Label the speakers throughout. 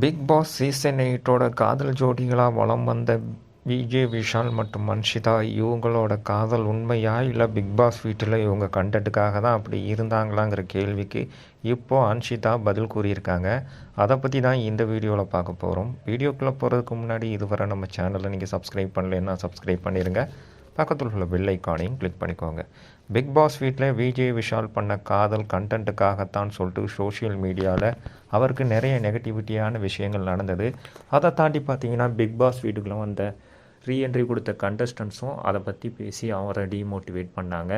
Speaker 1: Big Boss season 8ஓட காதல் ஜோடிகளாக வலம் வந்த விஜய் விஷால் மற்றும் அன்ஷிதா இவங்களோட காதல் உண்மையா இல்லை பிக் பாஸ் வீட்டில் இவங்க கண்டென்ட்டுக்காக தான் அப்படி இருந்தாங்களாங்கிற கேள்விக்கு இப்போது அன்ஷிதா பதில் கூறியிருக்காங்க. அதை பற்றி தான் இந்த வீடியோவில் பார்க்க போகிறோம். வீடியோக்குள்ளே போகிறதுக்கு முன்னாடி இதுவரை நம்ம சேனலை நீங்கள் சப்ஸ்கிரைப் பண்ணலைன்னா சப்ஸ்கிரைப் பண்ணிடுங்க. பக்கத்தில் உள்ள பெல் ஐக்கானையும் கிளிக் பண்ணிக்கோங்க. பிக் பாஸ் வீட்டில் விஜய் விஷால் பண்ண காதல் கண்டென்ட்டுக்காகத்தான் சொல்லிட்டு சோஷியல் மீடியாவில் அவருக்கு நிறைய நெகட்டிவிட்டியான விஷயங்கள் நடந்தது. அதை தாண்டி பார்த்தீங்கன்னா பிக் பாஸ் வீட்டுக்குள்ளே வந்த ரீஎன்ட்ரி கொடுத்த கண்டஸ்டன்ஸும் அதை பற்றி பேசி அவரை டீமோட்டிவேட் பண்ணாங்க.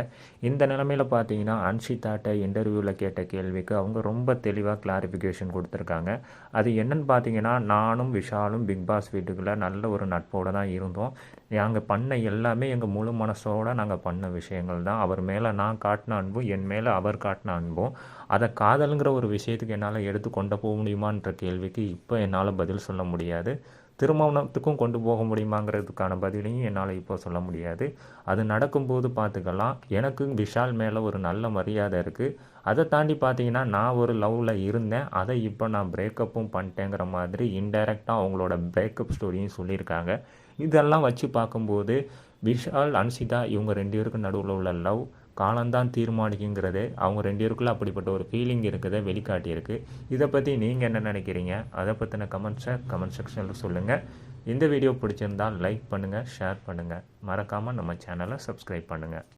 Speaker 1: இந்த நிலமையில் பார்த்தீங்கன்னா அன்ஷிதாட்ட இன்டர்வியூவில் கேட்ட கேள்விக்கு அவங்க ரொம்ப தெளிவாக கிளாரிஃபிகேஷன் கொடுத்துருக்காங்க. அது என்னன்னு பார்த்தீங்கன்னா, நானும் விஷாலும் பிக் பாஸ் வீட்டுக்குள்ளே நல்ல ஒரு நட்போடு தான் இருந்தோம். நாங்கள் பண்ண எல்லாமே எங்கள் முழு மனசோடு நாங்கள் பண்ண விஷயங்கள் தான். அவர் மேலே நான் காட்டின அன்பும் என் மேலே அவர் காட்டின அன்பும், அதை காதலுங்கிற ஒரு விஷயத்துக்கு என்னால் எடுத்து கொண்டு போக முடியுமான்ற கேள்விக்கு இப்போ என்னால் பதில் சொல்ல முடியாது. திருமணத்துக்கும் கொண்டு போக முடியுமாங்கிறதுக்கான பதிலையும் என்னால் இப்போ சொல்ல முடியாது. அது நடக்கும்போது பார்த்துக்கலாம். எனக்கு விஷால் மேலே ஒரு நல்ல மரியாதை இருக்குது. அதை தாண்டி பார்த்தீங்கன்னா நான் ஒரு லவ்வில் இருந்தேன், அதை இப்போ நான் பிரேக்கப்பும் பண்ணிட்டேங்கிற மாதிரி இன்டைரக்டாக அவங்களோட பிரேக்கப் ஸ்டோரியும் சொல்லியிருக்காங்க. இதெல்லாம் வச்சு பார்க்கும்போது விஷால் அன்ஷிதா இவங்க 2 பேருக்கும் நடுவில் உள்ள லவ் காலம்தான் தீர்மானிக்குங்கிறது அவங்க 2 பேருக்குள்ளே அப்படிப்பட்ட ஒரு ஃபீலிங் இருக்குதை வெளிக்காட்டியிருக்கு. இதை பற்றி நீங்கள் என்ன நினைக்கிறீங்க? அதை பற்றின கமெண்ட் செக்ஷனில் சொல்லுங்கள். இந்த வீடியோ பிடிச்சிருந்தால் லைக் பண்ணுங்கள், ஷேர் பண்ணுங்கள். மறக்காமல் நம்ம சேனலை சப்ஸ்கிரைப் பண்ணுங்கள்.